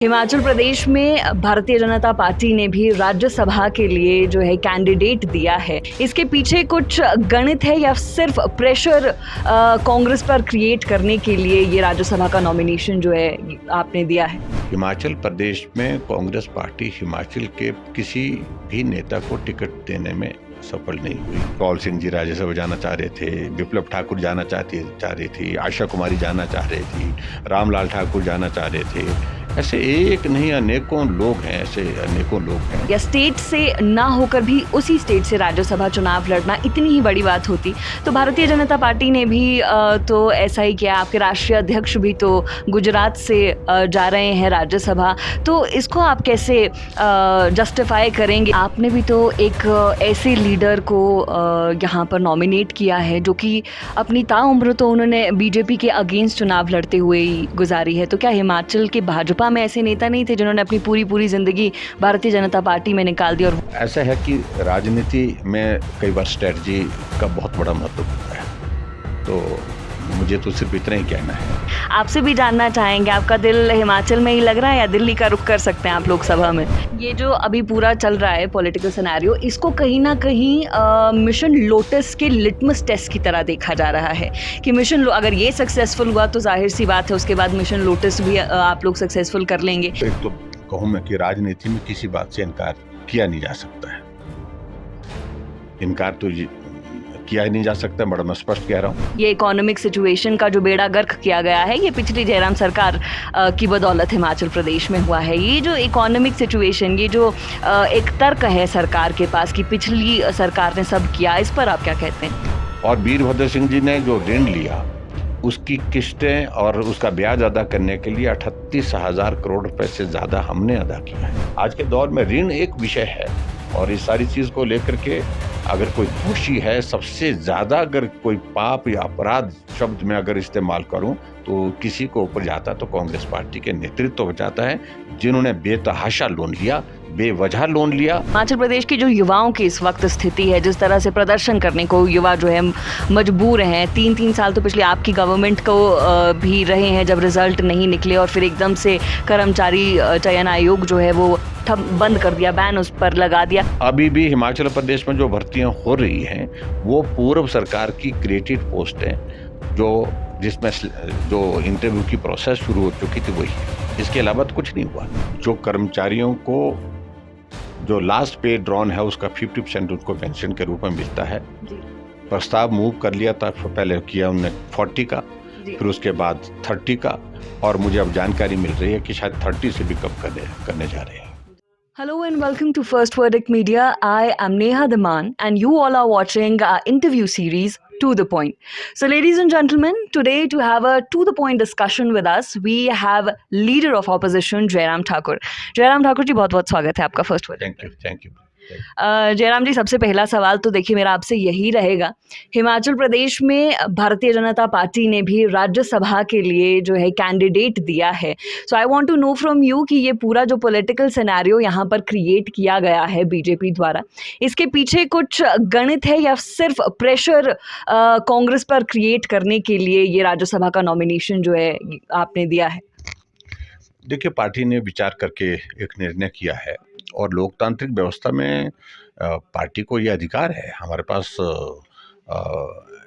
हिमाचल प्रदेश में भारतीय जनता पार्टी ने भी राज्यसभा के लिए जो है कैंडिडेट दिया है। इसके पीछे कुछ गणित है या सिर्फ प्रेशर कांग्रेस पर क्रिएट करने के लिए ये राज्यसभा का नॉमिनेशन जो है आपने दिया है? हिमाचल प्रदेश में कांग्रेस पार्टी हिमाचल के किसी भी नेता को टिकट देने में सफल नहीं हुई। कौल सिंह जी राज्यसभा जाना चाह रहे थे, विप्लव ठाकुर जाना चाह रही थी, आशा कुमारी जाना चाह रही थी, रामलाल ठाकुर जाना चाह रहे थे। ऐसे एक नहीं अनेकों लोग हैं, ऐसे अनेकों लोग हैं। या स्टेट से ना होकर भी उसी स्टेट से राज्यसभा चुनाव लड़ना इतनी ही बड़ी बात होती तो भारतीय जनता पार्टी ने भी तो ऐसा ही किया। आपके राष्ट्रीय अध्यक्ष भी तो गुजरात से जा रहे हैं राज्यसभा, तो इसको आप कैसे जस्टिफाई करेंगे? आपने भी तो एक ऐसे लीडर को यहाँ पर नॉमिनेट किया है जो कि अपनी ताउम्र तो उन्होंने बीजेपी के अगेंस्ट चुनाव लड़ते हुए ही गुजारी है। तो क्या हिमाचल के भाजपा में ऐसे नेता नहीं थे जिन्होंने अपनी पूरी जिंदगी भारतीय जनता पार्टी में निकाल दी? और ऐसा है कि राजनीति में कई बार स्ट्रेटजी का बहुत बड़ा महत्व होता है, तो मुझे तो सिर्फ इतना ही कहना है। आपसे भी जानना चाहेंगे, आपका दिल हिमाचल में ही लग रहा है या दिल्ली का रुख कर सकते हैं आप लोकसभा में? ये जो अभी पूरा चल रहा है पॉलिटिकल सिनेरियो, इसको कहीं ना कहीं मिशन लोटस के लिटमस टेस्ट की तरह देखा जा रहा है कि मिशन अगर ये सक्सेसफुल हुआ तो जाहिर सी बात है उसके बाद मिशन लोटस भी आप लोग सक्सेसफुल कर लेंगे। एक तो कहूँ मैं कि राजनीति में किसी बात से इनकार किया नहीं जा सकता है। इनकार तो किया ही नहीं जा सकता, बड़ा मैं स्पष्ट कह रहा हूँ। ये इकोनॉमिक सिचुएशन का जो बेड़ा गर्क किया गया है ये पिछली जयराम सरकार की बदौलत हिमाचल प्रदेश में हुआ है। ये जो इकोनॉमिक सिचुएशन, ये जो एक तर्क है सरकार के पास कि पिछली सरकार ने सब किया, इस पर आप क्या कहते हैं? और वीरभद्र सिंह जी ने जो ऋण लिया उसकी किस्तें और उसका ब्याज अदा करने के लिए 38,000 करोड़ रुपए से ज्यादा हमने अदा किया है। आज के दौर में ऋण एक विषय है और इस सारी चीज को लेकर के अगर कोई दोषी है, सबसे ज्यादा अगर कोई पाप या अपराध शब्द में अगर इस्तेमाल करूं तो किसी को ऊपर जाता तो कांग्रेस पार्टी के नेतृत्व पर जाता है, जिन्होंने बेतहाशा लोन लिया, बेवजह लोन लिया। हिमाचल प्रदेश की जो युवाओं की इस वक्त स्थिति है, जिस तरह से प्रदर्शन करने को युवा जो है मजबूर हैं, 3 साल तो पिछले आपकी गवर्नमेंट को भी रहे हैं जब रिजल्ट नहीं निकले और फिर एकदम से कर्मचारी चयन आयोग जो है वो बंद कर दिया, बैन उस पर लगा दिया। अभी भी हिमाचल प्रदेश में जो भर्तियां हो रही हैं वो पूर्व सरकार की क्रिएटेड पोस्ट है, जिसमें जो इंटरव्यू की प्रोसेस शुरू हो चुकी थी वही है। इसके अलावा तो कुछ नहीं हुआ। जो कर्मचारियों को जो लास्ट पे ड्रॉन है उसका 50% उनको पेंशन के रूप में मिलता है। प्रस्ताव मूव कर लिया था, पहले किया उन्होंने 40 का, फिर उसके बाद 30 का, और मुझे अब जानकारी मिल रही है कि शायद 30 से भी कम करने जा रहे हैं। Hello and welcome to First Verdict Media. I am Neha Daman and you all are watching our interview series To The Point. So ladies and gentlemen, today to have a to the point discussion with us, we have leader of opposition Jairam Thakur. Jairam Thakur जी, बहुत बहुत स्वागत है आपका first verdict. Thank you. Jairam ji, सबसे पहला सवाल तो देखिए मेरा आपसे यही रहेगा, हिमाचल प्रदेश में भारतीय जनता पार्टी ने भी राज्यसभा के लिए जो है कैंडिडेट दिया है। So I want to know from you कि ये पूरा जो पॉलिटिकल सिनेरियो यहाँ पर क्रिएट किया गया है बीजेपी द्वारा, इसके पीछे कुछ गणित है या सिर्फ प्रेशर कांग्रेस पर क्रिएट करने के लिए ये राज्यसभा का नॉमिनेशन जो है आपने दिया है? देखिए, पार्टी ने विचार करके एक निर्णय किया है और लोकतांत्रिक व्यवस्था में पार्टी को ये अधिकार है। हमारे पास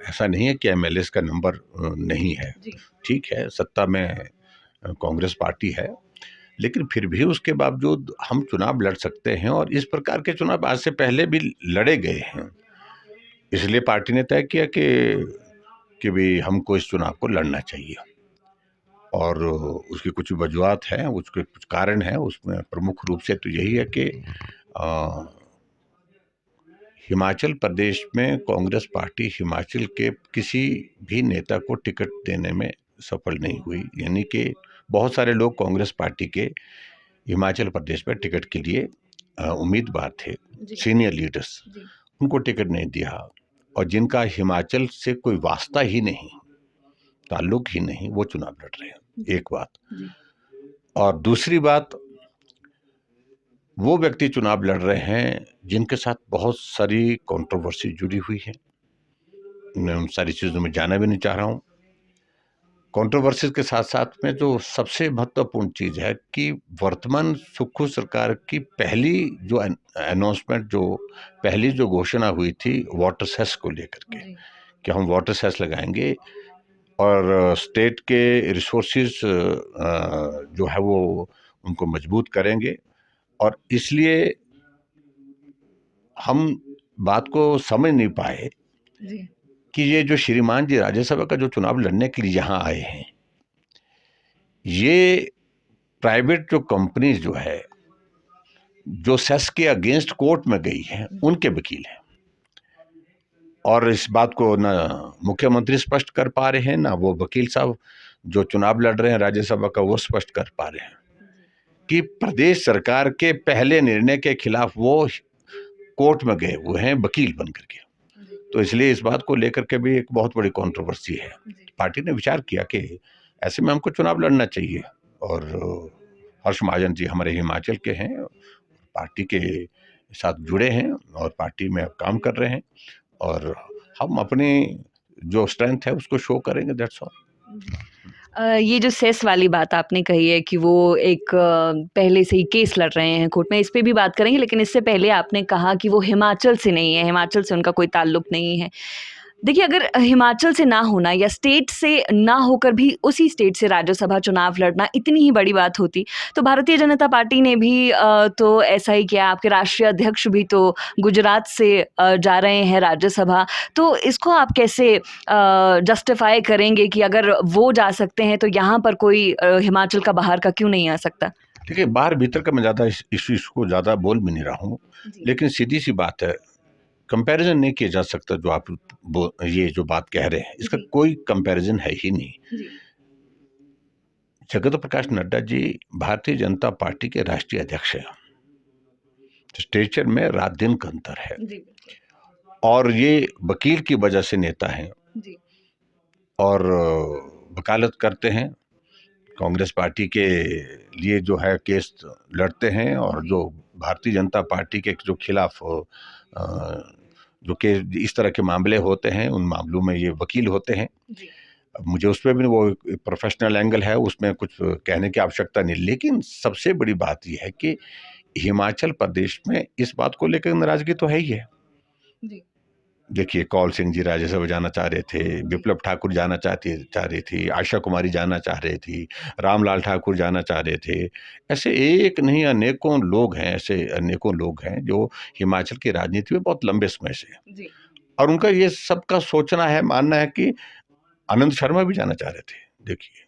ऐसा नहीं है कि एमएलएस का नंबर नहीं है। ठीक है, सत्ता में कांग्रेस पार्टी है, लेकिन फिर भी उसके बावजूद हम चुनाव लड़ सकते हैं और इस प्रकार के चुनाव आज से पहले भी लड़े गए हैं। इसलिए पार्टी ने तय किया कि भी हमको इस चुनाव को लड़ना चाहिए और उसकी कुछ वजूहत हैं, उसके कुछ कारण हैं। उसमें प्रमुख रूप से तो यही है कि हिमाचल प्रदेश में कांग्रेस पार्टी हिमाचल के किसी भी नेता को टिकट देने में सफल नहीं हुई। यानी कि बहुत सारे लोग कांग्रेस पार्टी के हिमाचल प्रदेश में टिकट के लिए उम्मीदवार थे, सीनियर लीडर्स, उनको टिकट नहीं दिया और जिनका हिमाचल से कोई वास्ता ही नहीं, ताल्लुक ही नहीं, वो चुनाव लड़ रहे हैं। एक बात। और दूसरी बात, वो व्यक्ति चुनाव लड़ रहे हैं जिनके साथ बहुत सारी कंट्रोवर्सी जुड़ी हुई है। मैं उन सारी चीज़ों में जाना भी नहीं चाह रहा हूँ। कंट्रोवर्सीज के साथ साथ में जो सबसे महत्वपूर्ण चीज़ है कि वर्तमान सुक्खू सरकार की पहली जो घोषणा हुई थी वाटर सेस को लेकर के, कि हम वाटर सेस लगाएंगे और स्टेट के रिसोर्सेज जो है वो उनको मजबूत करेंगे। और इसलिए हम बात को समझ नहीं पाए कि ये जो श्रीमान जी राज्यसभा का जो चुनाव लड़ने के लिए यहाँ आए हैं, ये प्राइवेट जो कंपनीज जो है जो सेस के अगेंस्ट कोर्ट में गई हैं उनके वकील हैं, और इस बात को ना मुख्यमंत्री स्पष्ट कर पा रहे हैं, ना वो वकील साहब जो चुनाव लड़ रहे हैं राज्यसभा का वो स्पष्ट कर पा रहे हैं कि प्रदेश सरकार के पहले निर्णय के खिलाफ वो कोर्ट में गए हुए हैं वकील बन करके। तो इसलिए इस बात को लेकर के भी एक बहुत बड़ी कंट्रोवर्सी है। पार्टी ने विचार किया कि ऐसे में हमको चुनाव लड़ना चाहिए, और हर्ष महाजन जी हमारे हिमाचल के हैं, पार्टी के साथ जुड़े हैं और पार्टी में काम कर रहे हैं, और हम अपनी जो स्ट्रेंथ है उसको शो करेंगे, दैट्स ऑल। ये जो सेस वाली बात आपने कही है कि वो एक पहले से ही केस लड़ रहे हैं कोर्ट में, इस पे भी बात करेंगे, लेकिन इससे पहले आपने कहा कि वो हिमाचल से नहीं है, हिमाचल से उनका कोई ताल्लुक नहीं है। देखिए, अगर हिमाचल से ना होना या स्टेट से ना होकर भी उसी स्टेट से राज्यसभा चुनाव लड़ना इतनी ही बड़ी बात होती, तो भारतीय जनता पार्टी ने भी तो ऐसा ही किया। आपके राष्ट्रीय अध्यक्ष भी तो गुजरात से जा रहे हैं राज्यसभा, तो इसको आप कैसे जस्टिफाई करेंगे कि अगर वो जा सकते हैं तो यहाँ पर कोई हिमाचल का बाहर का क्यों नहीं आ सकता? देखिए, बाहर भीतर का मैं ज़्यादा इस इश्यूज को ज़्यादा बोल भी नहीं रहा हूँ, लेकिन सीधी सी बात है, कंपैरिजन नहीं किया जा सकता। जो आप ये जो बात कह रहे हैं इसका कोई कंपैरिजन है ही नहीं। जगत प्रकाश नड्डा जी भारतीय जनता पार्टी के राष्ट्रीय अध्यक्ष हैं, स्टेचर में रात दिन का अंतर है, और ये वकील की वजह से नेता हैं और वकालत करते हैं, कांग्रेस पार्टी के लिए जो है केस लड़ते हैं, और जो भारतीय जनता पार्टी के जो खिलाफ जो कि इस तरह के मामले होते हैं उन मामलों में ये वकील होते हैं। अब मुझे उस पर भी वो प्रोफेशनल एंगल है, उसमें कुछ कहने की आवश्यकता नहीं, लेकिन सबसे बड़ी बात यह है कि हिमाचल प्रदेश में इस बात को लेकर नाराजगी तो है ही है। देखिए, कौल सिंह जी राज्यसभा जाना चाह रहे थे, विप्लव ठाकुर जाना चाह रही थी, आशा कुमारी जाना चाह रही थी, रामलाल ठाकुर जाना चाह रहे थे। ऐसे एक नहीं अनेकों लोग हैं, ऐसे अनेकों लोग हैं जो हिमाचल की राजनीति में बहुत लंबे समय से, और उनका ये सबका सोचना है, मानना है कि आनंद शर्मा भी जाना चाह रहे थे। देखिए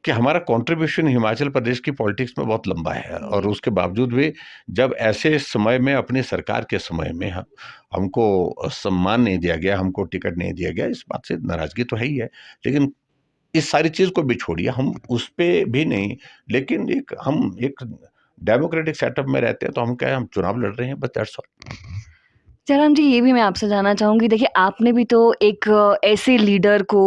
कि हमारा कंट्रीब्यूशन हिमाचल प्रदेश की पॉलिटिक्स में बहुत लंबा है, और उसके बावजूद भी जब ऐसे समय में अपनी सरकार के समय में हमको सम्मान नहीं दिया गया, हमको टिकट नहीं दिया गया, इस बात से नाराजगी तो है ही है। लेकिन इस सारी चीज़ को भी छोड़िए, हम उस पे भी नहीं, लेकिन हम एक डेमोक्रेटिक सेटअप में रहते हैं, तो हम क्या है, हम चुनाव लड़ रहे हैं, बस दैट्स ऑल। जयराम जी, ये भी मैं आपसे जानना चाहूँगी, देखिए आपने भी तो एक ऐसे लीडर को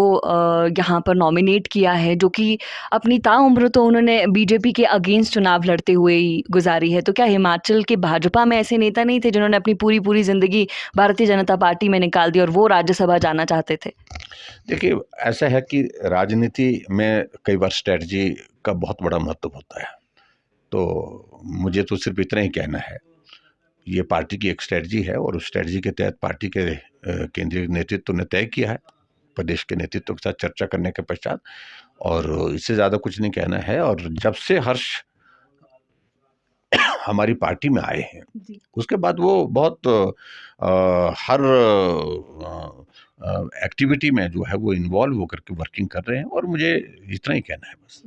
यहाँ पर नॉमिनेट किया है जो कि अपनी ताउम्र तो उन्होंने बीजेपी के अगेंस्ट चुनाव लड़ते हुए ही गुजारी है। तो क्या हिमाचल के भाजपा में ऐसे नेता नहीं थे जिन्होंने अपनी पूरी ज़िंदगी भारतीय जनता पार्टी में निकाल दी और वो राज्यसभा जाना चाहते थे? देखिए, ऐसा है कि राजनीति में कई बार स्ट्रेटजी का बहुत बड़ा महत्व होता है, तो मुझे तो सिर्फ इतना ही कहना है, ये पार्टी की एक स्ट्रेटजी है, और उस स्ट्रेटजी के तहत पार्टी के केंद्रीय नेतृत्व ने तय किया है, प्रदेश के नेतृत्व के साथ चर्चा करने के पश्चात, और इससे ज़्यादा कुछ नहीं कहना है। और जब से हर्ष हमारी पार्टी में आए हैं, उसके बाद वो बहुत हर एक्टिविटी में जो है वो इन्वॉल्व होकर के वर्किंग कर रहे हैं, और मुझे इतना ही कहना है बस।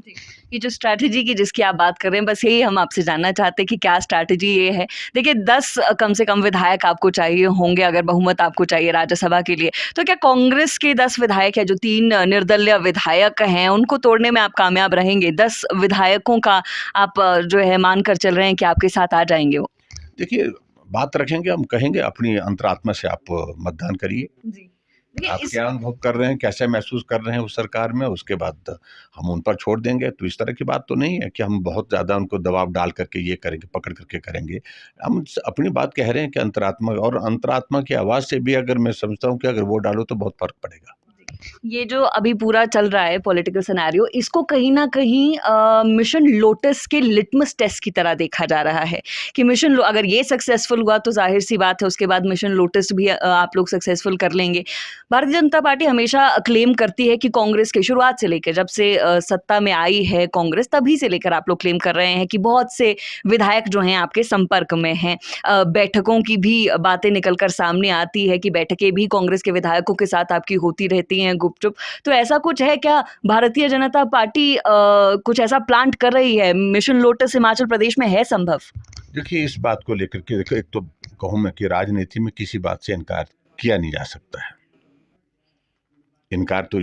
ये जो स्ट्रैटेजी की जिसकी आप बात कर रहे हैं, बस यही हम आपसे जानना चाहते हैं कि क्या स्ट्रैटेजी ये है? देखिए, 10 कम से कम विधायक आपको चाहिए होंगे अगर बहुमत आपको चाहिए राज्यसभा के लिए, तो क्या कांग्रेस के 10 विधायक हैं, जो 3 निर्दलीय विधायक हैं, उनको तोड़ने में आप कामयाब रहेंगे? 10 विधायकों का आप जो है मानकर चल रहे हैं कि आपके साथ आ जाएंगे वो? देखिए, बात रखेंगे, हम कहेंगे, अपनी अंतरात्मा से आप मतदान करिए, आप क्या अनुभव कर रहे हैं, कैसे महसूस कर रहे हैं उस सरकार में, उसके बाद हम उन पर छोड़ देंगे। तो इस तरह की बात तो नहीं है कि हम बहुत ज़्यादा उनको दबाव डाल करके ये करेंगे, पकड़ करके करेंगे। हम अपनी बात कह रहे हैं कि अंतरात्मा, और अंतरात्मा की आवाज़ से भी अगर मैं समझता हूँ कि अगर वो डालो तो बहुत फ़र्क पड़ेगा। ये जो अभी पूरा चल रहा है पॉलिटिकल सिनेरियो, इसको कहीं न कहीं मिशन लोटस के लिटमस टेस्ट की तरह देखा जा रहा है कि अगर ये सक्सेसफुल हुआ तो ज़ाहिर-सी बात है उसके बाद मिशन लोटस भी आप लोग सक्सेसफुल कर लेंगे। भारतीय जनता पार्टी हमेशा क्लेम करती है कि कांग्रेस की शुरुआत से लेकर जब से सत्ता में आई है कांग्रेस, तभी से लेकर आप लोग क्लेम कर रहे हैं कि बहुत से विधायक जो हैं आपके संपर्क में हैं। बैठकों की भी बातें निकल कर सामने आती है कि बैठकें भी कांग्रेस के विधायकों के साथ आपकी होती रहती हैं गुपचुप। तो ऐसा कुछ है क्या? भारतीय जनता पार्टी कुछ ऐसा प्लांट कर रही है? मिशन लोटस हिमाचल प्रदेश में है संभव? देखिए, इस बात को लेकर के देखो, एक तो कहूँ मैं कि राजनीति में किसी बात से इनकार किया नहीं जा सकता है। इनकार तो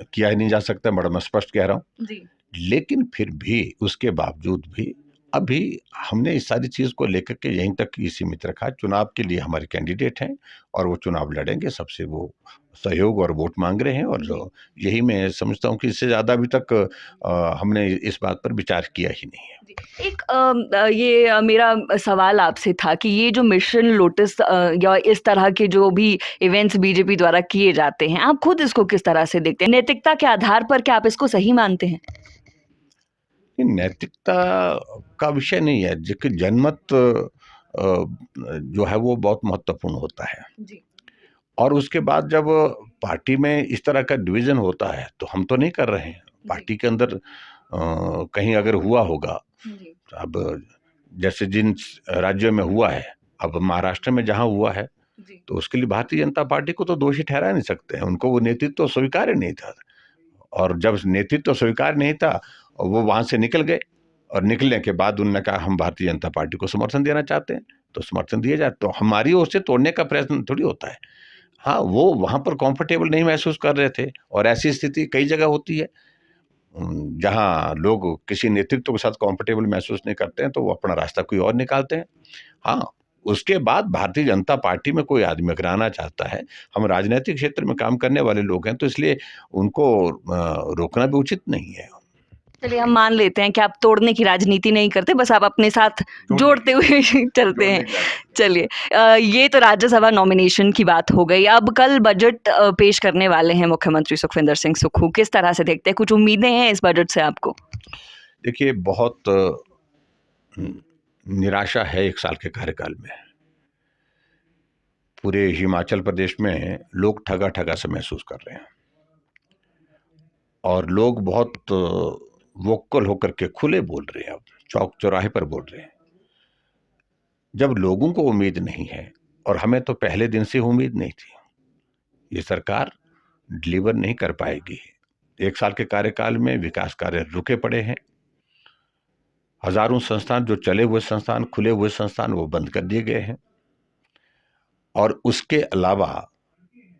किया ही नहीं जा सकता, बड़ा मैं स्पष्ट कह रहा हूँ। जी। लेकिन फिर भी उसके बावजूद भी अभी हमने इस सारी चीज़ को लेकर के यहीं तक ही सीमित रखा। चुनाव के लिए हमारे कैंडिडेट हैं और वो चुनाव लड़ेंगे, सबसे वो सहयोग और वोट मांग रहे हैं, और यही मैं समझता हूँ कि इससे ज़्यादा अभी तक हमने इस बात पर विचार किया ही नहीं है। एक ये मेरा सवाल आपसे था कि ये जो मिशन लोटस या इस तरह के जो भी इवेंट्स बीजेपी द्वारा किए जाते हैं, आप खुद इसको किस तरह से देखते हैं? नैतिकता के आधार पर क्या आप इसको सही मानते हैं? ये नैतिकता का विषय नहीं है, जिसकी जनमत जो है वो बहुत महत्वपूर्ण होता है। जी। और उसके बाद जब पार्टी में इस तरह का डिवीज़न होता है, तो हम तो नहीं कर रहे हैं। पार्टी के अंदर कहीं अगर हुआ होगा, जी। अब जैसे जिन राज्यों में हुआ है, अब महाराष्ट्र में जहाँ हुआ है, जी। तो उसके लिए भारतीय जनता पार्टी को तो दोषी ठहरा नहीं सकते हैं। उनको वो नेतृत्व तो स्वीकार्य नहीं था, और जब नेतृत्व स्वीकार्य नहीं था, वो वहाँ से निकल गए, और निकलने के बाद उन्होंने कहा हम भारतीय जनता पार्टी को समर्थन देना चाहते हैं, तो समर्थन दिया जाए। तो हमारी ओर से तोड़ने का प्रयत्न थोड़ी होता है। हाँ, वो वहाँ पर कंफर्टेबल नहीं महसूस कर रहे थे, और ऐसी स्थिति कई जगह होती है। जहाँ लोग किसी नेतृत्व के साथ कंफर्टेबल महसूस नहीं करते हैं, तो वो अपना रास्ता कोई और निकालते हैं। हाँ, उसके बाद भारतीय जनता पार्टी में कोई आदमी अगर आना चाहता है, हम राजनैतिक क्षेत्र में काम करने वाले लोग हैं, तो इसलिए उनको रोकना भी उचित नहीं है। चलिए हम मान लेते हैं कि आप तोड़ने की राजनीति नहीं करते, बस आप अपने साथ जोड़ते हुए चलते हैं। चलिए ये तो राज्यसभा नॉमिनेशन की बात हो गई। अब कल बजट पेश करने वाले हैं मुख्यमंत्री सुखविंदर सिंह सुक्खू। किस तरह से देखते हैं? कुछ उम्मीदें हैं इस बजट से आपको? देखिए, बहुत निराशा है 1 साल के कार्यकाल में। पूरे हिमाचल प्रदेश में लोग ठगा-ठगा सा महसूस कर रहे हैं, और लोग बहुत वोकल होकर के खुले बोल रहे हैं, अब चौक-चौराहे पर बोल रहे हैं। जब लोगों को उम्मीद नहीं है, और हमें तो पहले दिन से उम्मीद नहीं थी, ये सरकार डिलीवर नहीं कर पाएगी। 1 साल के कार्यकाल में विकास कार्य रुके पड़े हैं। हज़ारों संस्थान, जो चले हुए संस्थान, खुले हुए संस्थान, वो बंद कर दिए गए हैं। और उसके अलावा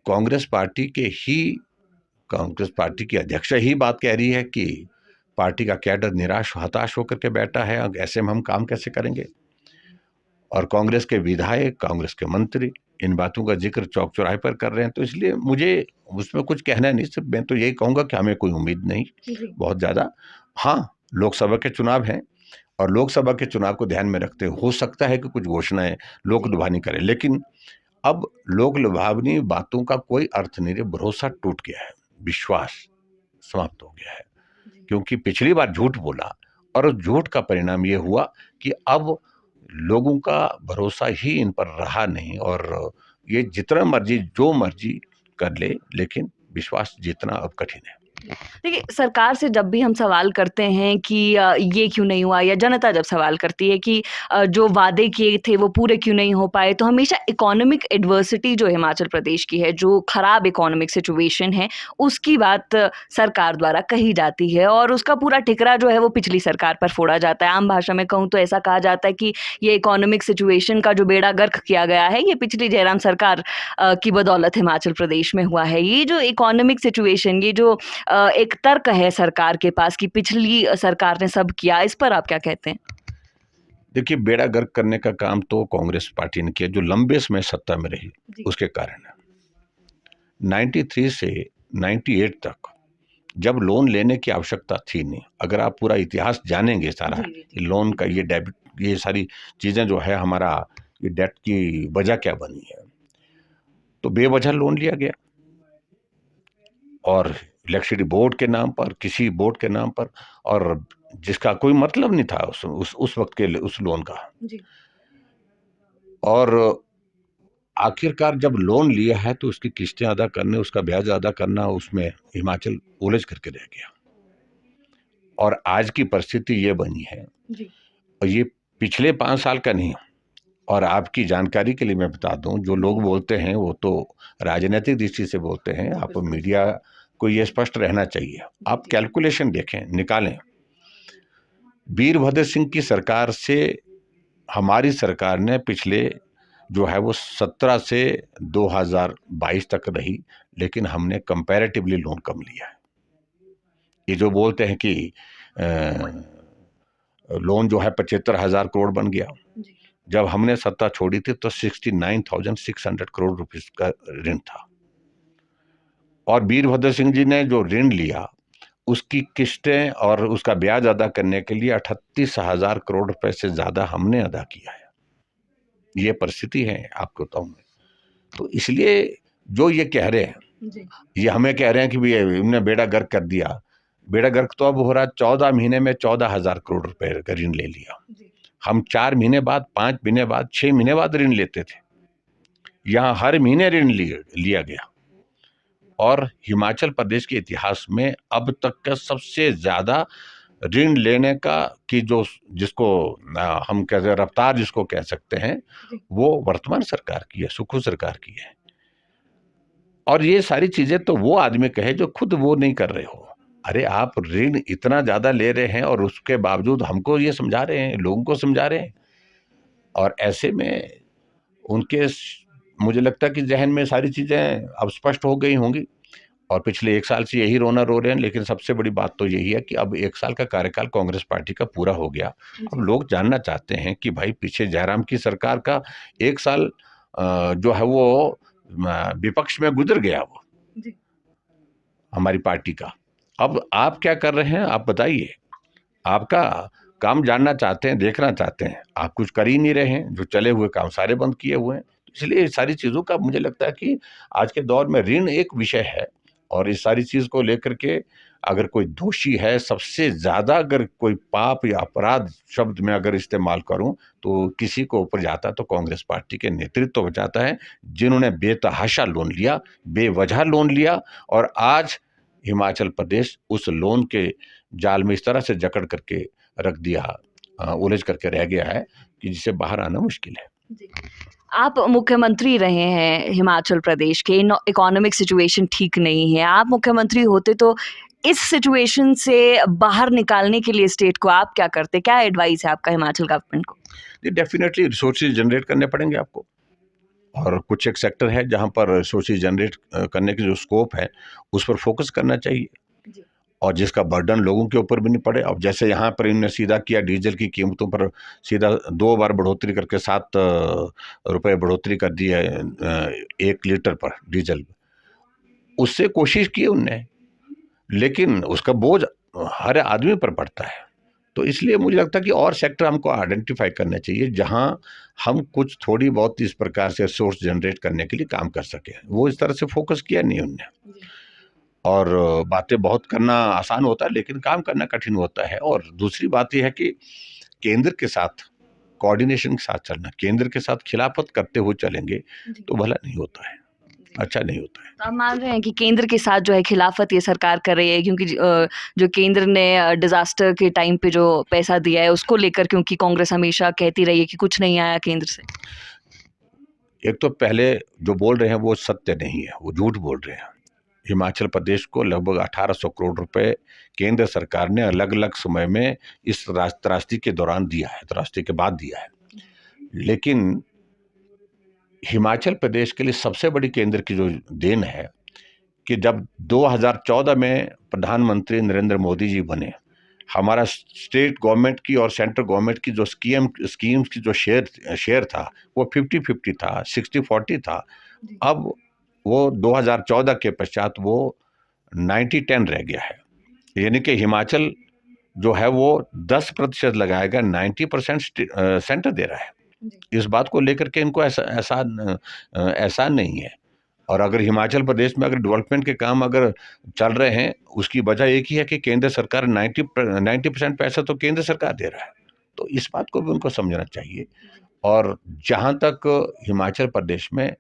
कांग्रेस पार्टी कांग्रेस पार्टी की अध्यक्ष ही बात कह रही है कि पार्टी का कैडर हताश होकर के बैठा है, अब ऐसे में हम काम कैसे करेंगे। और कांग्रेस के विधायक, कांग्रेस के मंत्री इन बातों का जिक्र चौक चौराहे पर कर रहे हैं, तो इसलिए मुझे उसमें कुछ कहना नहीं। सिर्फ मैं तो यही कहूँगा कि हमें कोई उम्मीद नहीं बहुत ज़्यादा। हाँ, लोकसभा के चुनाव हैं, और लोकसभा के चुनाव को ध्यान में रखते हो सकता है कि कुछ घोषणाएं लोक लुभानी करें, लेकिन अब लोक लुभावनी बातों का कोई अर्थ नहीं रहा। भरोसा टूट गया है, विश्वास समाप्त हो गया है, क्योंकि पिछली बार झूठ बोला, और उस झूठ का परिणाम ये हुआ कि अब लोगों का भरोसा ही इन पर रहा नहीं, और ये जितना मर्जी जो मर्जी कर ले, लेकिन विश्वास जीतना अब कठिन है। देखिए, सरकार से जब भी हम सवाल करते हैं कि ये क्यों नहीं हुआ, या जनता जब सवाल करती है कि जो वादे किए थे वो पूरे क्यों नहीं हो पाए, तो हमेशा इकोनॉमिक एडवर्सिटी जो हिमाचल प्रदेश की है, जो खराब इकोनॉमिक सिचुएशन है, उसकी बात सरकार द्वारा कही जाती है, और उसका पूरा ठिकरा जो है वो पिछली सरकार पर फोड़ा जाता है। आम भाषा में कहूँ तो ऐसा कहा जाता है कि ये इकोनॉमिक सिचुएशन का जो बेड़ा गर्क किया गया है, ये पिछली जयराम सरकार की बदौलत हिमाचल प्रदेश में हुआ है। ये जो इकोनॉमिक सिचुएशन, ये जो एक तर्क है सरकार के पास कि पिछली सरकार ने सब किया, इस पर आप क्या कहते हैं? देखिए, बेड़ा गर्क करने का काम तो कांग्रेस पार्टी ने किया, जो लंबे समय सत्ता में रही, उसके कारण है। 93 से 98 तक जब लोन लेने की आवश्यकता थी नहीं, अगर आप पूरा इतिहास जानेंगे सारा, लोन का ये डेबिट, ये सारी चीज़ें जो है, हमारा ये डेट की वजह क्या बनी है, तो बेवजह लोन लिया गया। और इलेक्ट्रिसिटी बोर्ड के नाम पर, किसी बोर्ड के नाम पर, और जिसका कोई मतलब नहीं था उस वक्त के उस लोन का। जी। और आखिरकार जब लोन लिया है तो उसकी किस्तें अदा करने, उसका ब्याज अदा करना, उसमें हिमाचल उलझ करके रह गया। और आज की परिस्थिति ये बनी है, जी। और ये पिछले 5 साल का नहीं। और आपकी जानकारी के लिए मैं बता दूं, जो लोग बोलते हैं वो तो राजनीतिक दृष्टि से बोलते हैं। आप मीडिया को ये स्पष्ट रहना चाहिए, आप कैलकुलेशन देखें, निकालें। वीरभद्र सिंह की सरकार से हमारी सरकार ने पिछले जो है वो 17 से 2022 तक रही, लेकिन हमने कंपैरेटिवली लोन कम लिया है। ये जो बोलते हैं कि लोन जो है 75,000 करोड़ बन गया, जब हमने सत्ता छोड़ी थी तो 69,600 करोड़ रुपीस का ऋण था। और वीरभद्र सिंह जी ने जो ऋण लिया उसकी किस्तें और उसका ब्याज अदा करने के लिए 38,000 करोड़ रुपए से ज्यादा हमने अदा किया है। ये परिस्थिति है, आपको बताऊं मैं। तो इसलिए जो ये कह रहे हैं, ये हमें कह रहे हैं कि भी हमने बेड़ा गर्क कर दिया। बेड़ा गर्क तो अब हो रहा, 14 महीने में 14,000 करोड़ रुपए का ऋण ले लिया। हम 4 महीने बाद, 5 महीने बाद, 6 महीने बाद ऋण लेते थे, यहाँ हर महीने ऋण लिया गया। और हिमाचल प्रदेश के इतिहास में अब तक का सबसे ज्यादा ऋण लेने का कि जो जिसको हम कहते हैं रफ्तार जिसको कह सकते हैं, वो वर्तमान सरकार की है, सुखू सरकार की है। और ये सारी चीजें तो वो आदमी कहे जो खुद वो नहीं कर रहे हो। अरे आप ऋण इतना ज्यादा ले रहे हैं और उसके बावजूद हमको ये समझा रहे हैं, लोगों को समझा रहे हैं। और ऐसे में उनके मुझे लगता है कि जहन में सारी चीजें अब स्पष्ट हो गई होंगी, और पिछले 1 साल से यही रोना रो रहे हैं। लेकिन सबसे बड़ी बात तो यही है कि अब 1 साल का कार्यकाल कांग्रेस पार्टी का पूरा हो गया। अब लोग जानना चाहते हैं कि भाई पीछे जयराम की सरकार का 1 साल जो है वो विपक्ष में गुजर गया, वो हमारी पार्टी का। अब आप क्या कर रहे हैं, आप बताइए। आपका काम जानना चाहते हैं, देखना चाहते हैं। आप कुछ कर ही नहीं रहे हैं, जो चले हुए काम सारे बंद किए हुए हैं। इसलिए सारी चीजों का मुझे लगता है कि आज के दौर में ऋण एक विषय है, और इस सारी चीज को लेकर के अगर कोई दोषी है, सबसे ज्यादा अगर कोई पाप या अपराध शब्द में अगर इस्तेमाल करूं तो किसी को ऊपर जाता तो कांग्रेस पार्टी के नेतृत्व पर जाता है, जिन्होंने बेतहाशा लोन लिया, बेवजह लोन लिया। और आज हिमाचल प्रदेश उस लोन के जाल में इस तरह से जकड़ करके रख दिया, उलझ करके रह गया है कि जिसे बाहर आना मुश्किल है। आप मुख्यमंत्री रहे हैं हिमाचल प्रदेश के, इकोनॉमिक सिचुएशन ठीक नहीं है। आप मुख्यमंत्री होते तो इस सिचुएशन से बाहर निकालने के लिए स्टेट को आप क्या करते? क्या एडवाइस है आपका हिमाचल गवर्नमेंट को? डेफिनेटली रिसोर्सेज जनरेट करने पड़ेंगे आपको, और कुछ एक सेक्टर है जहां पर रिसोर्सेज जनरेट करने की जो स्कोप है उस पर फोकस करना चाहिए, और जिसका बर्डन लोगों के ऊपर भी नहीं पड़े। अब जैसे यहाँ पर इन्होंने सीधा किया, डीजल की कीमतों पर सीधा 2 बार बढ़ोतरी करके 7 रुपए बढ़ोतरी कर दी है 1 लीटर पर डीजल। उससे कोशिश की उनने, लेकिन उसका बोझ हर आदमी पर पड़ता है। तो इसलिए मुझे लगता है कि और सेक्टर हमको आइडेंटिफाई करना चाहिए जहां हम कुछ थोड़ी बहुत इस प्रकार से सोर्स जनरेट करने के लिए काम कर सके। वो इस तरह से फोकस किया नहीं उनने। और बातें बहुत करना आसान होता है, लेकिन काम करना कठिन होता है। और दूसरी बात यह है कि केंद्र के साथ कोऑर्डिनेशन के साथ चलना, केंद्र के साथ खिलाफत करते हुए चलेंगे तो भला नहीं होता है, अच्छा नहीं होता है। तो आप मान रहे हैं कि केंद्र के साथ जो है खिलाफत ये सरकार कर रही है, क्योंकि जो केंद्र ने डिजास्टर के टाइम पे जो पैसा दिया है उसको लेकर, क्योंकि कांग्रेस हमेशा कहती रही है कि कुछ नहीं आया केंद्र से। एक तो पहले जो बोल रहे हैं वो सत्य नहीं है, वो झूठ बोल रहे हैं। हिमाचल प्रदेश को लगभग 1800 करोड़ रुपए केंद्र सरकार ने अलग अलग समय में इस त्रासदी के दौरान दिया है, त्रासदी के बाद दिया है। लेकिन हिमाचल प्रदेश के लिए सबसे बड़ी केंद्र की जो देन है कि जब 2014 में प्रधानमंत्री नरेंद्र मोदी जी बने, हमारा स्टेट गवर्नमेंट की और सेंट्रल गवर्नमेंट की जो स्कीम्स की जो शेयर था वो 50-50 था, 60-40 था। अब वो 2014 के पश्चात वो 90-10 रह गया है। यानी कि हिमाचल जो है वो 10% लगाएगा, 90% सेंटर दे रहा है। इस बात को लेकर के इनको ऐसा एहसान नहीं है। और अगर हिमाचल प्रदेश में अगर डेवलपमेंट के काम अगर चल रहे हैं, उसकी वजह एक ही है कि केंद्र सरकार 90% पैसा तो केंद्र सरकार दे रहा है। तो इस बात को भी उनको समझना चाहिए। और जहाँ तक हिमाचल प्रदेश में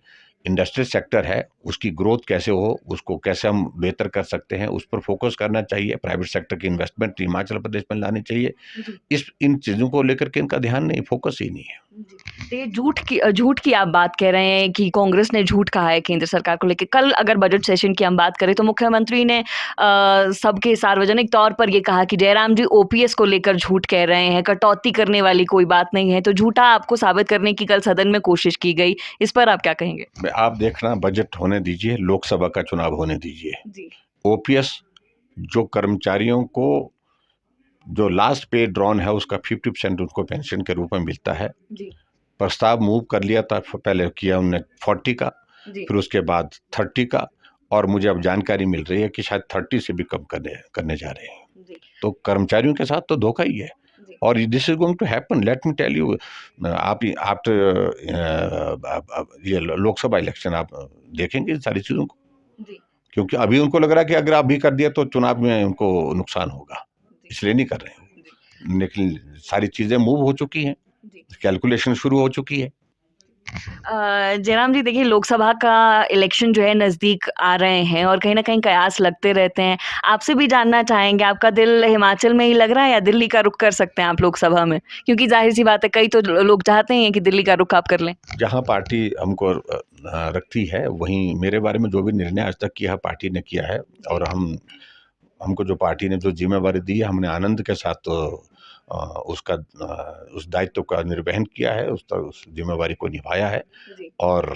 इंडस्ट्रियल सेक्टर है, उसकी ग्रोथ कैसे हो, उसको कैसे हम बेहतर कर सकते हैं, उस पर फोकस करना चाहिए। प्राइवेट सेक्टर की इन्वेस्टमेंट हिमाचल प्रदेश में लानी चाहिए। इन चीज़ों को लेकर के इनका ध्यान नहीं, फोकस ही नहीं है। तो ये झूठ की आप बात कह रहे हैं कि कांग्रेस ने झूठ कहा है केंद्र सरकार को लेकर। कल अगर बजट सेशन की हम बात करें तो मुख्यमंत्री ने सबके सार्वजनिक तौर पर ये कहा कि जयराम जी ओपीएस को लेकर झूठ कह रहे हैं, कटौती करने वाली कोई बात नहीं है। तो झूठा आपको साबित करने की कल सदन में कोशिश की गई, इस पर आप क्या कहेंगे? आप देखना, बजट होने दीजिए, लोकसभा का चुनाव होने दीजिए। जी ओपीएस जो कर्मचारियों को जो लास्ट पे ड्रॉन है उसका 50% उनको पेंशन के रूप में मिलता है। जी प्रस्ताव मूव कर लिया था, पहले किया उन्होंने 40 का, जी फिर उसके बाद 30 का, और मुझे अब जानकारी मिल रही है कि शायद 30 से भी कम करने जा रहे हैं। जी तो कर्मचारियों के साथ तो धोखा ही है। जी और this is going to happen, let me tell you. आप ये लोकसभा इलेक्शन आप देखेंगे इन सारी चीज़ों को, जी क्योंकि अभी उनको लग रहा है कि अगर आप भी कर दिया तो चुनाव में उनको नुकसान होगा, इसलिए नहीं कर रहे हैं। लेकिन सारी चीज़ें मूव हो चुकी हैं, जी कैलकुलेशन शुरू हो चुकी है। जयराम जी देखिए, लोकसभा का इलेक्शन जो है नज़दीक आ रहे हैं और कहीं न कहीं कयास लगते रहते हैं। आपसे भी जानना चाहेंगे, आपका दिल हिमाचल में ही लग रहा है या दिल्ली का रुख कर सकते हैं आप लोकसभा में? क्योंकि ज़ाहिर-सी बात है, कई तो लोग चाहते ही हैं कि दिल्ली का रुख आप कर लें। जहाँ पार्टी हमको रखती है, वहीं मेरे बारे में जो भी निर्णय आज तक किया है पार्टी ने किया है। और हमको जो पार्टी ने जो जिम्मेवारी दी है, हमने आनंद के साथ उस दायित्व का निर्वहन किया है, उस जिम्मेवारी को निभाया है। जी। और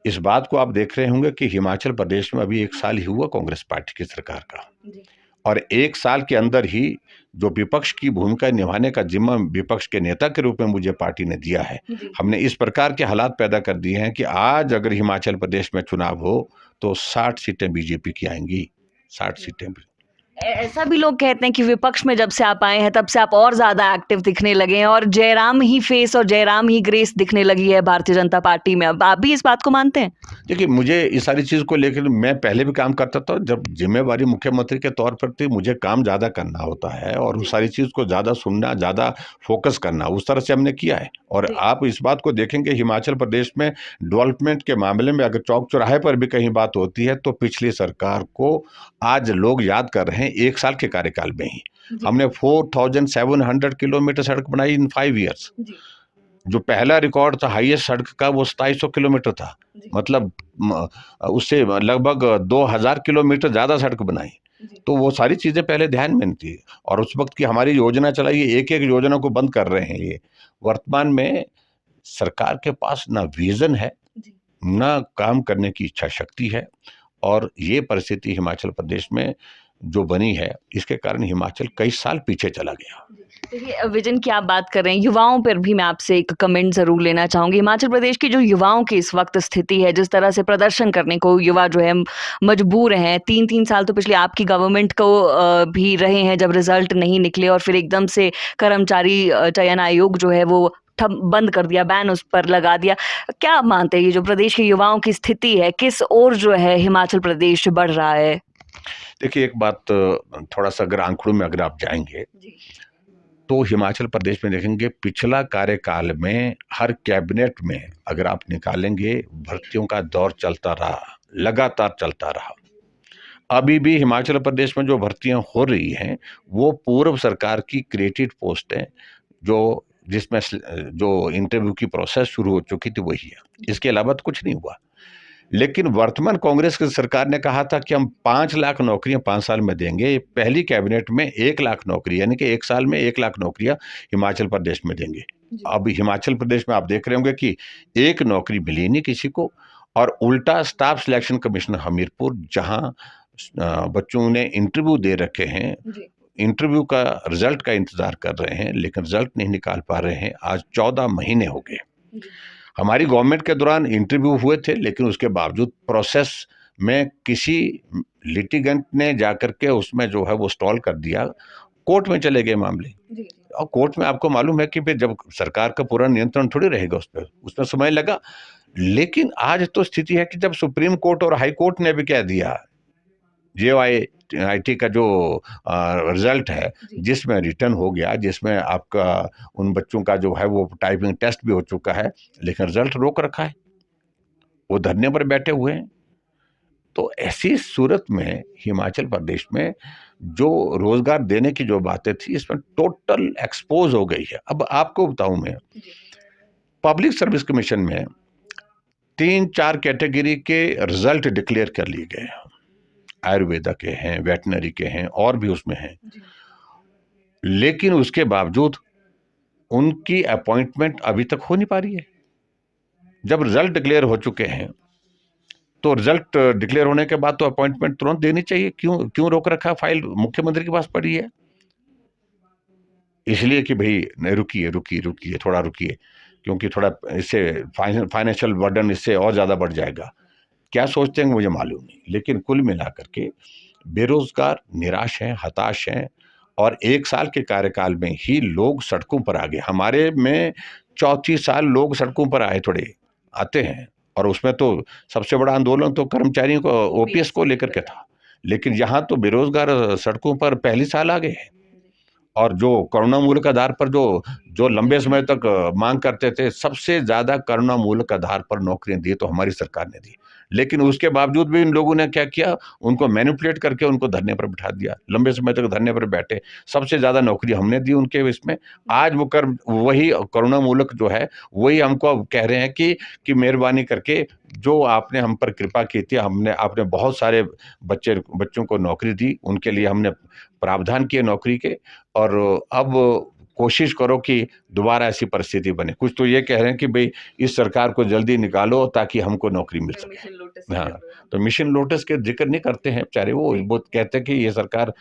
इस बात को आप देख रहे होंगे कि हिमाचल प्रदेश में अभी 1 साल ही हुआ कांग्रेस पार्टी की सरकार का, जी। और 1 साल के अंदर ही जो विपक्ष की भूमिका निभाने का जिम्मा विपक्ष के नेता के रूप में मुझे पार्टी ने दिया है। जी। हमने इस प्रकार के हालात पैदा कर दिए हैं कि आज अगर हिमाचल प्रदेश में चुनाव हो तो 60 सीटें बीजेपी की आएंगी, 60 सीटें। ऐसा भी लोग कहते हैं कि विपक्ष में जब से आप आए हैं तब से आप और ज़्यादा एक्टिव दिखने लगे हैं और जयराम ही फेस और जयराम ही ग्रेस दिखने लगी है भारतीय जनता पार्टी में। अब आप भी इस बात को मानते हैं? देखिए, मुझे इस सारी चीज़ को लेकर मैं पहले भी काम करता था। जब जिम्मेवारी मुख्यमंत्री के तौर पर थी, मुझे काम ज़्यादा करना होता है और उस सारी चीज़ को ज़्यादा सुनना, ज़्यादा फोकस करना, उस तरह से हमने किया है। और जी। आप इस बात को देखेंगे, हिमाचल प्रदेश में डेवलपमेंट के मामले में अगर चौक चौराहे पर भी कहीं बात होती है तो पिछली सरकार को आज लोग याद कर रहे हैं 1 साल के कार्यकाल में ही। जी। हमने 4700 किलोमीटर सड़क बनाई इन 5 ईयर्स। जी। जो पहला रिकॉर्ड था हाईएस्ट सड़क का, वो 2700 किलोमीटर था। जी। मतलब उससे लगभग 2000 किलोमीटर ज़्यादा सड़क बनाई। जी। तो वो सारी चीज़ें पहले ध्यान में नहीं थी। और उस वक्त की हमारी योजना चलाई, एक-एक योजना को बंद कर रहे हैं ये। वर्तमान में सरकार के पास ना विज़न है, जी। ना काम करने की इच्छा शक्ति है। और ये परिस्थिति हिमाचल प्रदेश में जो बनी है, इसके कारण हिमाचल कई साल पीछे चला गया। देखिए, विजन की आप बात कर रहे हैं, युवाओं पर भी मैं आपसे एक कमेंट ज़रूर लेना चाहूँगी। हिमाचल प्रदेश की जो युवाओं की इस वक्त स्थिति है, जिस तरह से प्रदर्शन करने को युवा जो है मजबूर हैं। 3-3 साल तो पिछले आपकी गवर्नमेंट को भी रहे हैं जब रिजल्ट नहीं निकले और फिर एकदम से कर्मचारी चयन आयोग जो है वो बंद कर दिया, बैन उस पर लगा दिया। क्या आप मानते हैं ये जो प्रदेश के युवाओं की स्थिति है, किस ओर जो है हिमाचल प्रदेश बढ़ रहा है? देखिए, एक बात थोड़ा-सा अगर आंकड़ों में अगर आप जाएँगे, जी। तो हिमाचल प्रदेश में देखेंगे पिछला कार्यकाल में हर कैबिनेट में अगर आप निकालेंगे, भर्तियों का दौर चलता रहा, लगातार चलता रहा। अभी भी हिमाचल प्रदेश में जो भर्तियां हो रही हैं, वो पूर्व सरकार की क्रिएटेड पोस्ट हैं, जो जिसमें जो इंटरव्यू की प्रोसेस शुरू हो चुकी थी वही है। इसके अलावा तो कुछ नहीं हुआ। लेकिन वर्तमान कांग्रेस की सरकार ने कहा था कि हम 5 लाख नौकरियां 5 साल में देंगे। पहली कैबिनेट में 1 लाख नौकरी, यानी कि 1 साल में 1 लाख नौकरियां हिमाचल प्रदेश में देंगे। अब हिमाचल प्रदेश में आप देख रहे होंगे कि एक नौकरी मिली नहीं किसी को। और उल्टा स्टाफ सिलेक्शन कमीशन हमीरपुर, जहां बच्चों ने इंटरव्यू दे रखे हैं, इंटरव्यू का रिजल्ट का इंतजार कर रहे हैं, लेकिन रिजल्ट नहीं निकाल पा रहे हैं। आज 14 महीने हो गए। हमारी गवर्नमेंट के दौरान इंटरव्यू हुए थे, लेकिन उसके बावजूद प्रोसेस में किसी लिटिगेंट ने जाकर के उसमें जो है वो स्टॉल कर दिया, कोर्ट में चले गए मामले। और कोर्ट में आपको मालूम है कि फिर जब सरकार का पूरा नियंत्रण थोड़ी रहेगा उस पर, उसमें समय लगा। लेकिन आज तो स्थिति है कि जब सुप्रीम कोर्ट और हाई कोर्ट ने भी कह दिया, JYIT का जो रिजल्ट है, जिसमें रिटर्न हो गया, जिसमें आपका उन बच्चों का जो है वो टाइपिंग टेस्ट भी हो चुका है, लेकिन रिजल्ट रोक रखा है, वो धरने पर बैठे हुए हैं। तो ऐसी सूरत में हिमाचल प्रदेश में जो रोजगार देने की जो बातें थी, इसमें टोटल एक्सपोज हो गई है। अब आपको बताऊं मैं, पब्लिक सर्विस कमीशन में 3-4 कैटेगरी के रिजल्ट डिक्लेयर कर लिए गए हैं, आयुर्वेदा के हैं, वेटनरी के हैं, और भी उसमें हैं, लेकिन उसके बावजूद उनकी अपॉइंटमेंट अभी तक हो नहीं पा रही है। जब रिजल्ट डिक्लेयर हो चुके हैं तो रिजल्ट डिक्लेयर होने के बाद तो अपॉइंटमेंट तुरंत देनी चाहिए। क्यों क्यों रोक रखा? फाइल मुख्यमंत्री के पास पड़ी है, इसलिए कि भाई नहीं, रुकिए रुकिए रुकिए, थोड़ा रुकिए, क्योंकि थोड़ा इससे फाइनेंशियल बर्डन इससे और ज़्यादा बढ़ जाएगा। क्या सोचते हैं मुझे मालूम नहीं, लेकिन कुल मिलाकर के बेरोजगार निराश हैं, हताश हैं, और 1 साल के कार्यकाल में ही लोग सड़कों पर आ गए। हमारे में 34 साल लोग सड़कों पर आए, थोड़े आते हैं, और उसमें तो सबसे बड़ा आंदोलन तो कर्मचारियों को, OPS को लेकर के था, लेकिन यहाँ तो बेरोजगार सड़कों पर पहली साल आ गए हैं। और जो करुणामूलक आधार पर जो जो लंबे समय तक मांग करते थे, सबसे ज्यादा करुणामूलक आधार पर नौकरियां दी तो हमारी सरकार ने दी, लेकिन उसके बावजूद भी इन लोगों ने क्या किया, उनको मैनिपुलेट करके उनको धरने पर बिठा दिया, लंबे समय तक धरने पर बैठे। सबसे ज्यादा नौकरी हमने दी उनके इसमें। आज वो कर वही करुणामूलक जो है, वही हमको अब कह रहे हैं कि मेहरबानी करके जो आपने हम पर कृपा की थी, आपने बहुत सारे बच्चों को नौकरी दी, उनके लिए हमने प्रावधान किए नौकरी के, और अब कोशिश करो कि दोबारा ऐसी परिस्थिति बने। कुछ तो ये कह रहे हैं कि भाई इस सरकार को जल्दी निकालो ताकि हमको नौकरी मिल सके। हाँ, तो मिशन लोटस के जिक्र नहीं करते हैं बेचारे, वो कहते हैं कि ये सरकार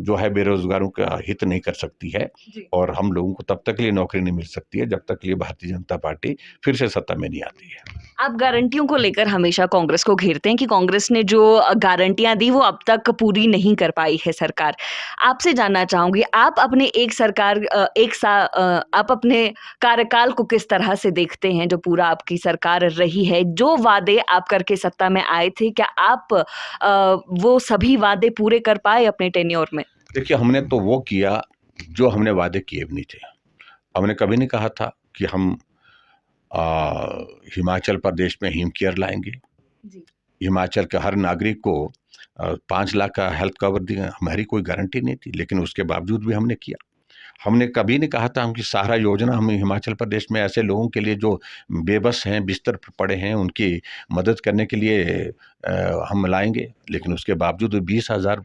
जो है बेरोजगारों का हित नहीं कर सकती है, और हम लोगों को तब तक के लिए नौकरी नहीं मिल सकती है जब तक के लिए भारतीय जनता पार्टी फिर से सत्ता में नहीं आती है। आप गारंटियों को लेकर हमेशा कांग्रेस को घेरते हैं कि कांग्रेस ने जो गारंटियां दी वो अब तक पूरी नहीं कर पाई है सरकार। आपसे जानना चाहूंगी, आप अपने आप अपने कार्यकाल को किस तरह से देखते हैं, जो पूरा आपकी सरकार रही है, जो वादे आप करके सत्ता में आए थे, क्या आप वो सभी वादे पूरे कर पाए अपने टेन्योर में? देखिए, हमने तो वो किया जो हमने वादे किए भी नहीं थे। हमने कभी नहीं कहा था कि हम हिमाचल प्रदेश में हिम केयर लाएंगे, हिमाचल के हर नागरिक को 5 लाख का हेल्थ कवर दिया। हमारी कोई गारंटी नहीं थी, लेकिन उसके बावजूद भी हमने किया। हमने कभी नहीं कहा था हम कि सहारा योजना हम हिमाचल प्रदेश में ऐसे लोगों के लिए जो बेबस हैं, बिस्तर पर पड़े हैं, उनकी मदद करने के लिए हम लाएंगे, लेकिन उसके बावजूद 20,000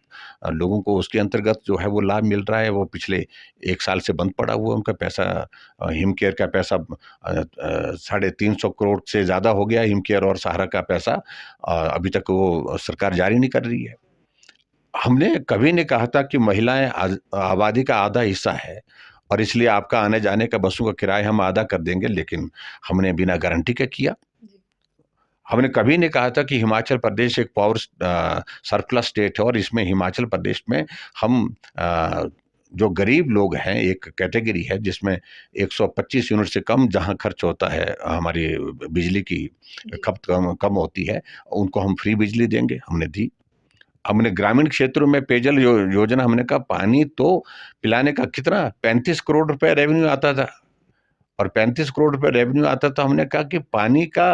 लोगों को उसके अंतर्गत जो है वो लाभ मिल रहा है। वो पिछले 1 साल से बंद पड़ा हुआ, उनका पैसा, हिम केयर का पैसा 350 करोड़ से ज़्यादा हो गया। हिम केयर और सहारा का पैसा अभी तक वो सरकार जारी नहीं कर रही है। हमने कभी नहीं कहा था कि महिलाएं आबादी का आधा हिस्सा है और इसलिए आपका आने जाने का बसों का किराया हम आधा कर देंगे, लेकिन हमने बिना गारंटी के किया। हमने कभी नहीं कहा था कि हिमाचल प्रदेश एक पावर सरप्लस स्टेट है और इसमें हिमाचल प्रदेश में हम जो गरीब लोग हैं, एक कैटेगरी है जिसमें 125 यूनिट से कम जहां खर्च होता है, हमारी बिजली की खपत कम होती है, उनको हम फ्री बिजली देंगे। हमने दी। हमने ग्रामीण क्षेत्रों में पेयजल योजना, हमने कहा पानी तो पिलाने का कितना 35 करोड़ रुपए रेवेन्यू आता था, और 35 करोड़ रुपए रेवेन्यू आता था। हमने कहा कि पानी का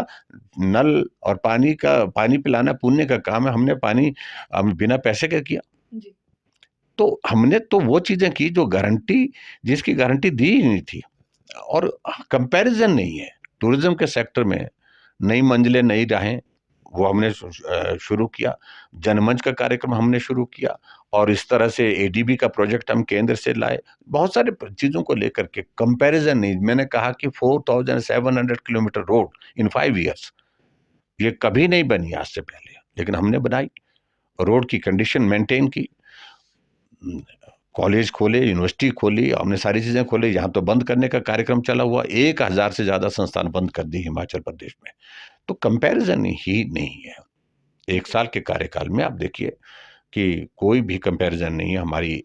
नल और पानी पिलाना पुण्य का काम है, हमने पानी हम बिना पैसे का किया। तो हमने तो वो चीजें की जो गारंटी, जिसकी गारंटी दी ही नहीं थी। और कंपैरिजन नहीं है। टूरिज्म के सेक्टर में नई मंजिलें, नई राहें, वो हमने शुरू किया। जनमंच का कार्यक्रम हमने शुरू किया, और इस तरह से ADB का प्रोजेक्ट हम केंद्र से लाए। बहुत सारे चीज़ों को लेकर के कंपैरिजन नहीं। मैंने कहा कि 4700 किलोमीटर रोड इन 5 ईयर्स, ये कभी नहीं बनी आज से पहले, लेकिन हमने बनाई। रोड की कंडीशन मेंटेन की, कॉलेज खोले, यूनिवर्सिटी खोली, हमने सारी चीज़ें खोली। यहाँ तो बंद करने का कार्यक्रम चला हुआ, 1000 से ज़्यादा संस्थान बंद कर दी हिमाचल प्रदेश में। तो कंपैरिजन ही नहीं है। 1 साल के कार्यकाल में आप देखिए कि कोई भी कंपैरिजन नहीं है हमारी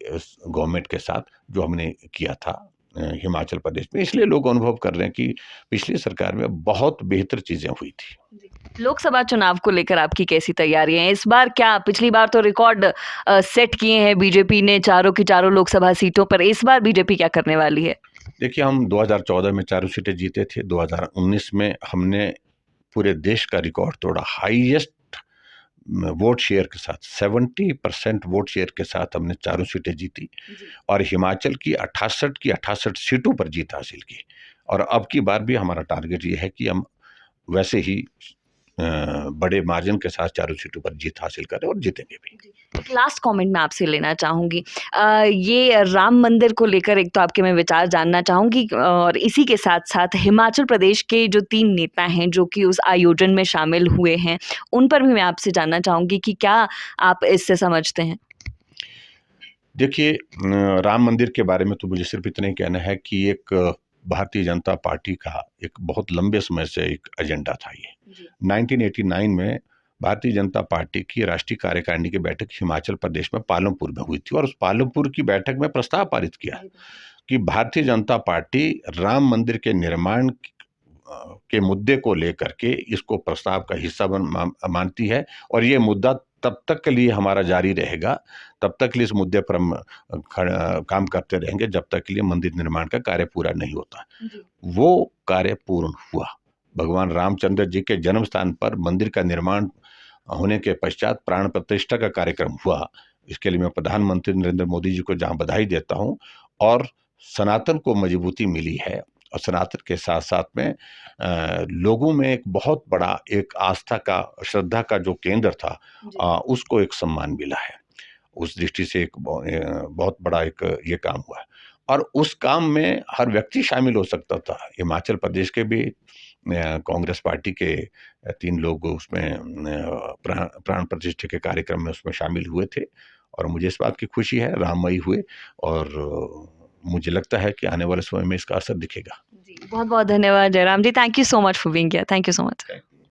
गवर्नमेंट के साथ जो हमने किया था। हिमाचल प्रदेश में। इसलिए लोग अनुभव कर रहे हैं कि पिछली सरकार में बहुत बेहतर चीज़ें हुई थी। लोकसभा चुनाव को लेकर आपकी कैसी तैयारियां हैं इस बार? क्या पिछली बार तो रिकॉर्ड सेट किए हैं बीजेपी ने चारों की चारों लोकसभा सीटों पर, इस बार बीजेपी क्या करने वाली है? देखिए, हम 2014 में चारों सीटें जीते थे। 2019 में हमने पूरे देश का रिकॉर्ड तोड़ा। हाईएस्ट वोट शेयर के साथ 70% वोट शेयर के साथ हमने चारों सीटें जीती और हिमाचल की 68 सीटों पर जीत हासिल की। और अब की बार भी हमारा टारगेट ये है कि हम वैसे ही बड़े मार्जिन के साथ चारों सीटों पर जीत हासिल करें और जीतेंगे भी। एक लास्ट कमेंट मैं आपसे लेना चाहूँगी। ये राम मंदिर को लेकर एक तो आपके मैं विचार जानना चाहूँगी और इसी के साथ-साथ हिमाचल प्रदेश के जो 3 नेता हैं जो कि उस आयोजन में शामिल हुए हैं, उन पर भी मैं आपसे जानना चाहूँगी कि क्या आप इससे समझते हैं? देखिए, राम मंदिर के बारे में तो मुझे सिर्फ इतना ही कहना है कि एक भारतीय जनता पार्टी का एक बहुत लंबे समय से एक एजेंडा था ये। 1989 में भारतीय जनता पार्टी की राष्ट्रीय कार्यकारिणी की बैठक हिमाचल प्रदेश में पालमपुर में हुई थी और उस पालमपुर की बैठक में प्रस्ताव पारित किया कि भारतीय जनता पार्टी राम मंदिर के निर्माण के मुद्दे को लेकर के इसको प्रस्ताव का हिस्सा मानती है और ये मुद्दा तब तक के लिए हमारा जारी रहेगा, तब तक के लिए इस मुद्दे पर हम काम करते रहेंगे जब तक के लिए मंदिर निर्माण का कार्य पूरा नहीं होता। वो कार्य पूर्ण हुआ। भगवान रामचंद्र जी के जन्म स्थान पर मंदिर का निर्माण होने के पश्चात प्राण प्रतिष्ठा का कार्यक्रम हुआ। इसके लिए मैं प्रधानमंत्री नरेंद्र मोदी जी को जहाँ बधाई देता हूँ और सनातन को मजबूती मिली है और सनातन के साथ साथ में लोगों में एक बहुत बड़ा एक आस्था का, श्रद्धा का जो केंद्र था उसको एक सम्मान मिला है। उस दृष्टि से एक बहुत बड़ा एक ये काम हुआ है और उस काम में हर व्यक्ति शामिल हो सकता था। हिमाचल प्रदेश के भी कांग्रेस पार्टी के 3 लोग उसमें प्राण प्रतिष्ठा के कार्यक्रम में उसमें शामिल हुए थे और मुझे इस बात की खुशी है, राममयी हुए और मुझे लगता है कि आने वाले समय में इसका असर दिखेगा। जी, बहुत-बहुत धन्यवाद Jairam ji. Thank you so much for being here. Thank you so much.